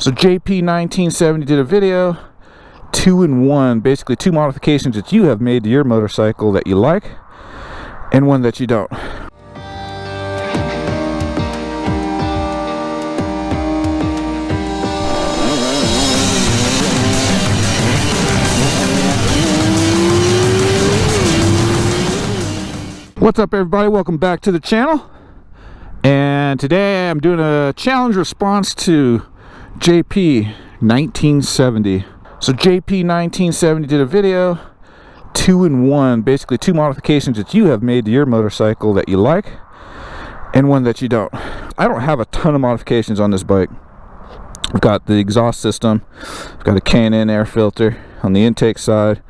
So JP1970 did a video, 2-in-1, basically 2 modifications that you have made to your motorcycle that you like, and one that you don't. What's up, everybody? Welcome back to the channel. And today I'm doing a challenge response to JP1970. So JP1970 did a video, 2-in-1, basically 2 modifications that you have made to your motorcycle that you like, and one that you don't. I don't have a ton of modifications on this bike. I've got the exhaust system, I've got a K&N air filter on the intake side,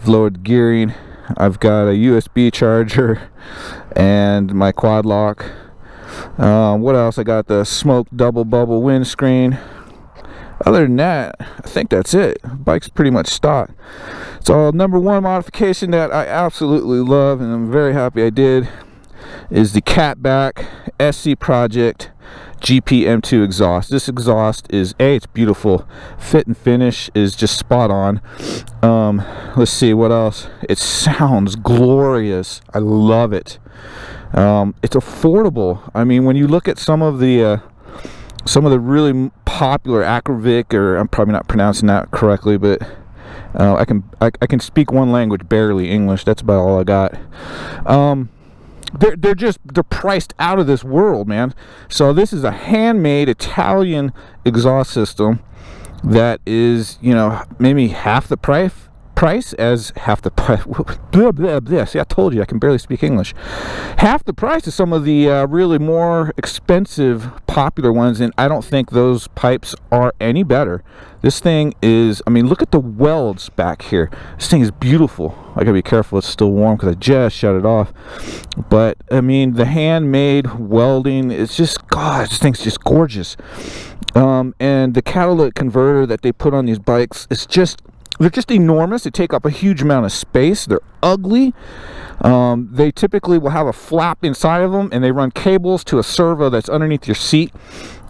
I've lowered the gearing, I've got a USB charger and my quad lock. What else? I got the smoked double bubble windscreen. Other than that, I think that's it. Bike's pretty much stock. So number one modification that I absolutely love and I'm very happy I did is the catback SC Project GPM2 exhaust. This exhaust is it's beautiful. Fit and finish is just spot on. Let's see what else. It sounds glorious. I love it. It's affordable. I mean, when you look at some of the really popular Acrovic, or I'm probably not pronouncing that correctly, but I can speak one language, barely English. That's about all I got. They're priced out of this world, man. So this is a handmade Italian exhaust system that is, you know, maybe half the price as half the price. Blah, blah, blah. See, I told you I can barely speak English. Half the price of some of the really more expensive popular ones, and I don't think those pipes are any better. This thing is, I mean, look at the welds back here. This thing is beautiful. I gotta be careful, it's still warm because I just shut it off. But I mean, the handmade welding, it's just, God, this thing's just gorgeous. And the catalytic converter that they put on these bikes, they're just enormous. They take up a huge amount of space. They're ugly. They typically will have a flap inside of them, and they run cables to a servo that's underneath your seat.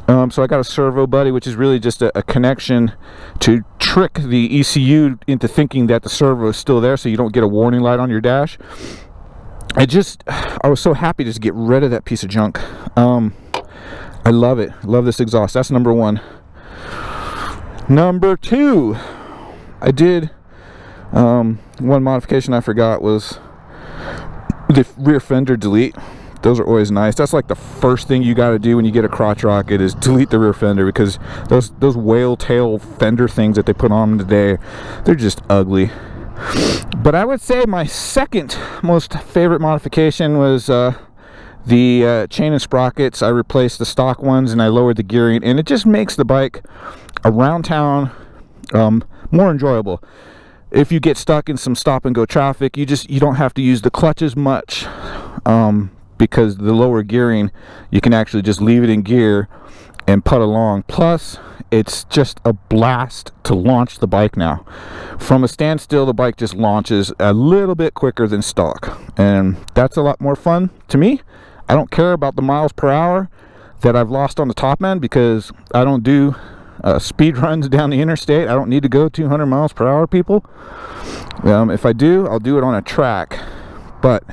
So I got a Servo Buddy, which is really just a connection to trick the ECU into thinking that the servo is still there, so you don't get a warning light on your dash. I was so happy to just get rid of that piece of junk. I love it. Love this exhaust. That's number one. Number two, I did one modification I forgot was the rear fender delete. Those are always nice. That's like the first thing you got to do when you get a crotch rocket is delete the rear fender, because those whale tail fender things that they put on them today, they're just ugly. But I would say my second most favorite modification was the chain and sprockets. I replaced the stock ones and I lowered the gearing, and it just makes the bike around town more enjoyable. If you get stuck in some stop and go traffic, you don't have to use the clutch as much, because the lower gearing, you can actually just leave it in gear and putt along. Plus, it's just a blast to launch the bike now. From a standstill, the bike just launches a little bit quicker than stock, and that's a lot more fun to me. I don't care about the miles per hour that I've lost on the top end, because I don't do speed runs down the interstate. I don't need to go 200 miles per hour, people. If I do, I'll do it on a track. But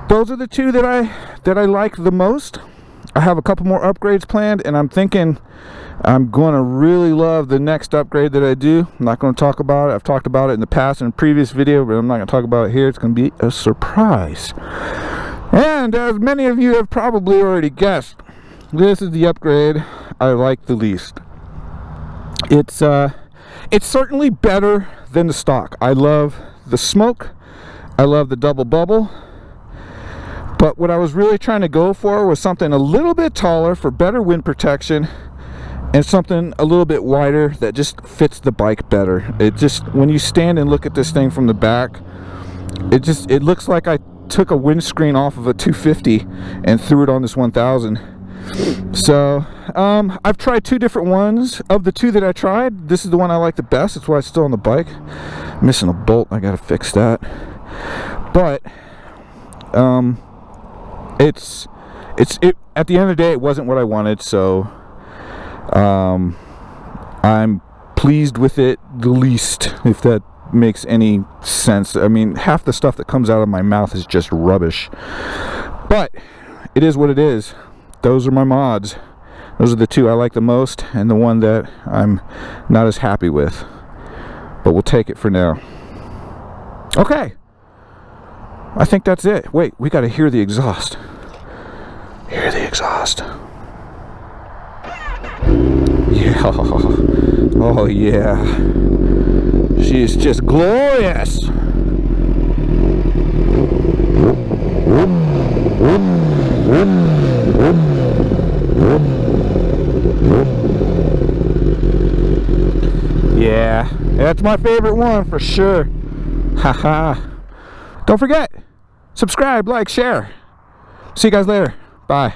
those are the two that I like the most. I have a couple more upgrades planned, and I'm thinking I'm going to really love the next upgrade that I do. I'm not going to talk about it. I've talked about it in the past in a previous video, but I'm not going to talk about it here. It's going to be a surprise. And as many of you have probably already guessed, this is the upgrade I like the least. It's certainly better than the stock. I love the smoke. I love the double bubble. But what I was really trying to go for was something a little bit taller for better wind protection, and something a little bit wider that just fits the bike better. It just, when you stand and look at this thing from the back, it looks like I took a windscreen off of a 250 and threw it on this 1000. So I've tried 2 different ones. Of the 2 that I tried, this is the one I like the best. That's why it's still on the bike. I'm missing a bolt. I gotta fix that. But at the end of the day, it wasn't what I wanted, so I'm pleased with it the least, if that makes any sense. I mean, half the stuff that comes out of my mouth is just rubbish, but it is what it is. Those are my mods. Those are the two I like the most, and the one that I'm not as happy with, but we'll take it for now. Okay, I think that's it. Wait, we gotta hear the exhaust. Hear the exhaust. Yeah. Oh yeah. She is just glorious. Yeah, that's my favorite one for sure. Haha. Don't forget, subscribe, like, share. See you guys later. Bye.